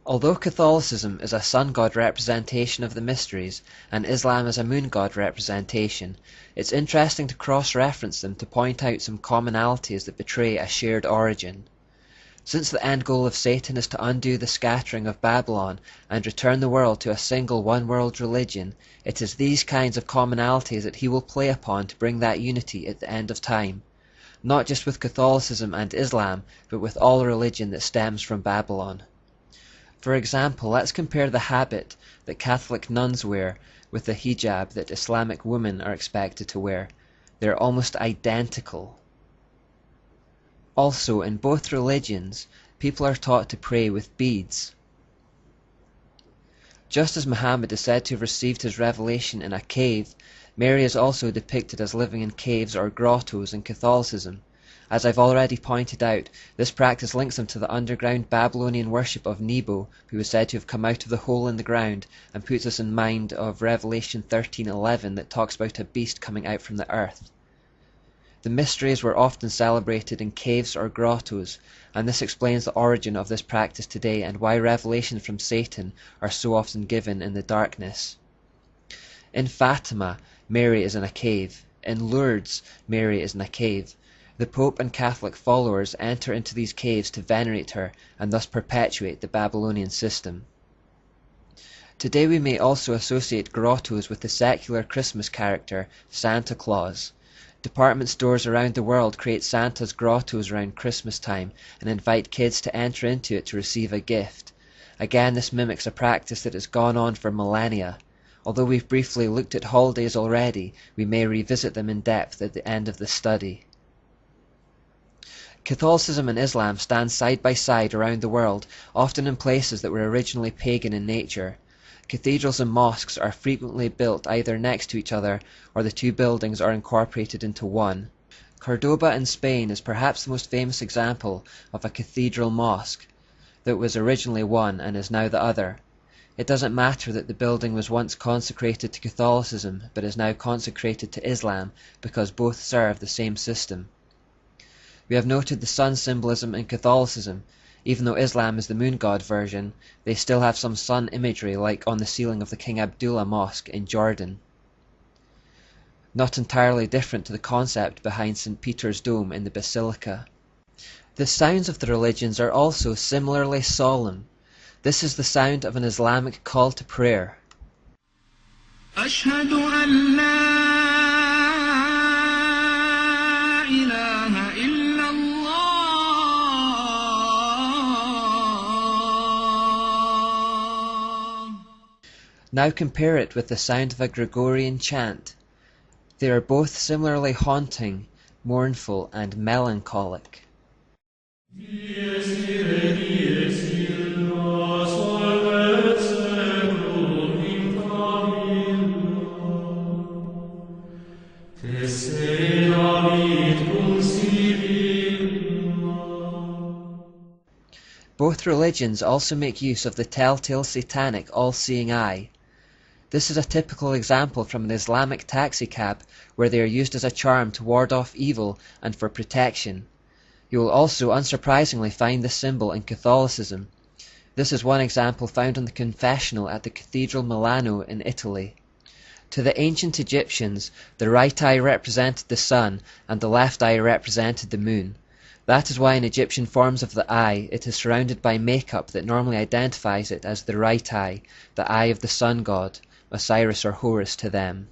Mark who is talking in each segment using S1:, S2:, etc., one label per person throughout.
S1: Although Catholicism is a sun god representation of the mysteries, and Islam is a moon god representation, it's interesting to cross-reference them to point out some commonalities that betray a shared origin. Since the end goal of Satan is to undo the scattering of Babylon and return the world to a single one-world religion, it is these kinds of commonalities that he will play upon to bring that unity at the end of time, not just with Catholicism and Islam, but with all religion that stems from Babylon. For example, let's compare the habit that Catholic nuns wear with the hijab that Islamic women are expected to wear. They're almost identical. Also, in both religions, people are taught to pray with beads. Just as Muhammad is said to have received his revelation in a cave, Mary is also depicted as living in caves or grottos in Catholicism. As I've already pointed out, this practice links them to the underground Babylonian worship of Nebo, who was said to have come out of the hole in the ground, and puts us in mind of Revelation 13:11 that talks about a beast coming out from the earth. The mysteries were often celebrated in caves or grottos, and this explains the origin of this practice today and why revelations from Satan are so often given in the darkness. In Fatima, Mary is in a cave. In Lourdes, Mary is in a cave. The Pope and Catholic followers enter into these caves to venerate her and thus perpetuate the Babylonian system. Today we may also associate grottos with the secular Christmas character, Santa Claus. Department stores around the world create Santa's grottos around Christmas time and invite kids to enter into it to receive a gift. Again, this mimics a practice that has gone on for millennia. Although we've briefly looked at holidays already, we may revisit them in depth at the end of this study. Catholicism and Islam stand side by side around the world, often in places that were originally pagan in nature. Cathedrals and mosques are frequently built either next to each other, or the two buildings are incorporated into one. Cordoba in Spain is perhaps the most famous example of a cathedral mosque that was originally one and is now the other. It doesn't matter that the building was once consecrated to Catholicism, but is now consecrated to Islam, because both serve the same system. We have noted the sun symbolism in Catholicism. Even though Islam is the moon god version, they still have some sun imagery like on the ceiling of the King Abdullah Mosque in Jordan. Not entirely different to the concept behind St. Peter's Dome in the Basilica. The sounds of the religions are also similarly solemn. This is the sound of an Islamic call to prayer.
S2: أشهد أن لا إله إلا الله.
S1: Now compare it with the sound of a Gregorian chant. They are both similarly haunting, mournful, and melancholic. Both religions also make use of the telltale satanic all-seeing eye. This is a typical example from an Islamic taxicab where they are used as a charm to ward off evil and for protection. You will also unsurprisingly find this symbol in Catholicism. This is one example found on the confessional at the Cathedral Milano in Italy. To the ancient Egyptians, the right eye represented the sun and the left eye represented the moon. That is why in Egyptian forms of the eye, it is surrounded by makeup that normally identifies it as the right eye, the eye of the sun god, Osiris or Horus to them.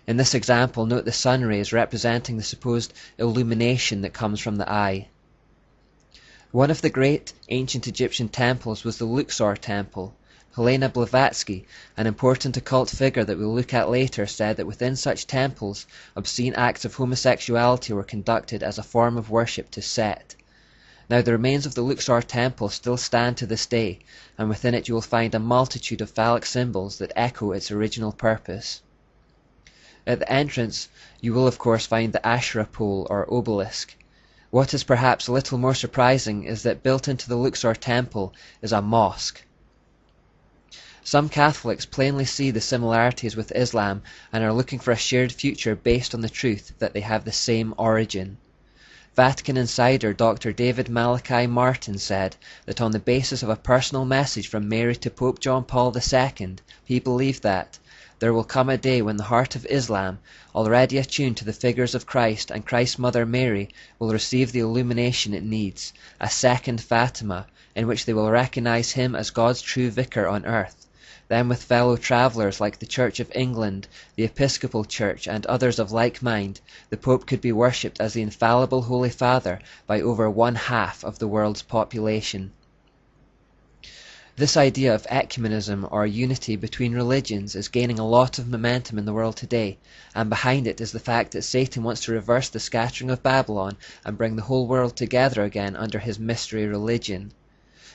S1: In this example, note the sun rays representing the supposed illumination that comes from the eye. One of the great ancient Egyptian temples was the Luxor temple. Helena Blavatsky, an important occult figure that we'll look at later, said that within such temples, obscene acts of homosexuality were conducted as a form of worship to Set. Now the remains of the Luxor temple still stand to this day, and within it you will find a multitude of phallic symbols that echo its original purpose. At the entrance, you will of course find the Asherah pole or obelisk. What is perhaps a little more surprising is that built into the Luxor temple is a mosque. Some Catholics plainly see the similarities with Islam and are looking for a shared future based on the truth that they have the same origin. Vatican insider Dr. David Malachi Martin said that on the basis of a personal message from Mary to Pope John Paul II, he believed that there will come a day when the heart of Islam, already attuned to the figures of Christ and Christ's mother Mary, will receive the illumination it needs, a second Fatima, in which they will recognize him as God's true vicar on earth. Then with fellow travellers like the Church of England, the Episcopal Church, and others of like mind, the Pope could be worshipped as the infallible Holy Father by over 1/2 of the world's population. This idea of ecumenism, or unity between religions, is gaining a lot of momentum in the world today, and behind it is the fact that Satan wants to reverse the scattering of Babylon and bring the whole world together again under his mystery religion.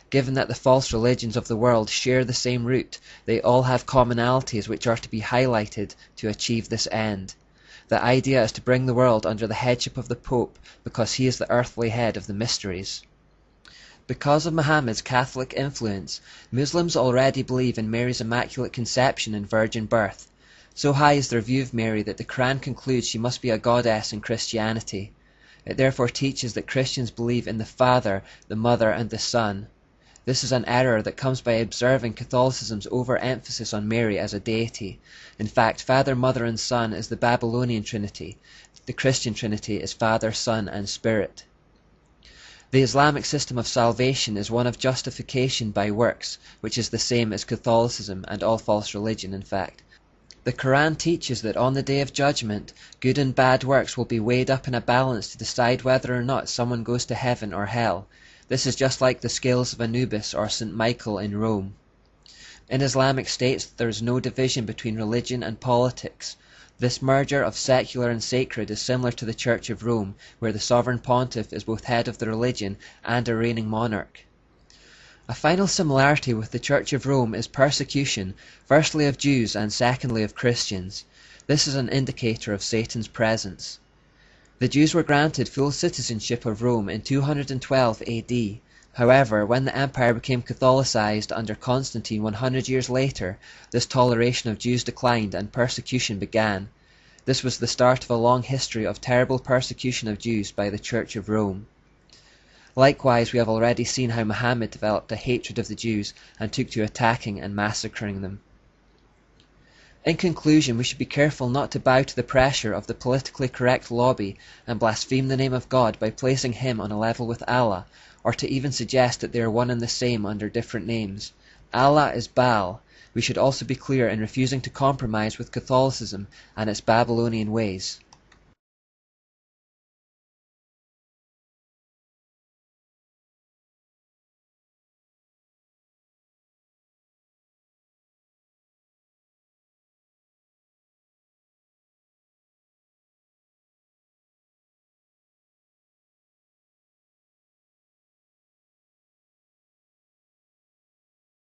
S1: Given that the false religions of the world share the same root, they all have commonalities which are to be highlighted to achieve this end. The idea is to bring the world under the headship of the Pope because he is the earthly head of the mysteries. Because of Muhammad's Catholic influence, Muslims already believe in Mary's Immaculate Conception and virgin birth. So high is their view of Mary that the Quran concludes she must be a goddess in Christianity. It therefore teaches that Christians believe in the Father, the Mother, and the Son. This is an error that comes by observing Catholicism's overemphasis on Mary as a deity. In fact, Father, Mother, and Son is the Babylonian Trinity. The Christian Trinity is Father, Son, and Spirit. The Islamic system of salvation is one of justification by works, which is the same as Catholicism and all false religion, in fact. The Quran teaches that on the Day of Judgment, good and bad works will be weighed up in a balance to decide whether or not someone goes to heaven or hell. This is just like the scales of Anubis or St. Michael in Rome. In Islamic states, there is no division between religion and politics. This merger of secular and sacred is similar to the Church of Rome, where the sovereign pontiff is both head of the religion and a reigning monarch. A final similarity with the Church of Rome is persecution, firstly of Jews and secondly of Christians. This is an indicator of Satan's presence. The Jews were granted full citizenship of Rome in 212 AD. However, when the empire became Catholicized under Constantine 100 years later, this toleration of Jews declined and persecution began. This was the start of a long history of terrible persecution of Jews by the Church of Rome. Likewise, we have already seen how Muhammad developed a hatred of the Jews and took to attacking and massacring them. In conclusion, we should be careful not to bow to the pressure of the politically correct lobby and blaspheme the name of God by placing him on a level with Allah, or to even suggest that they are one and the same under different names. Allah is Baal. We should also be clear in refusing to compromise with Catholicism and its Babylonian ways.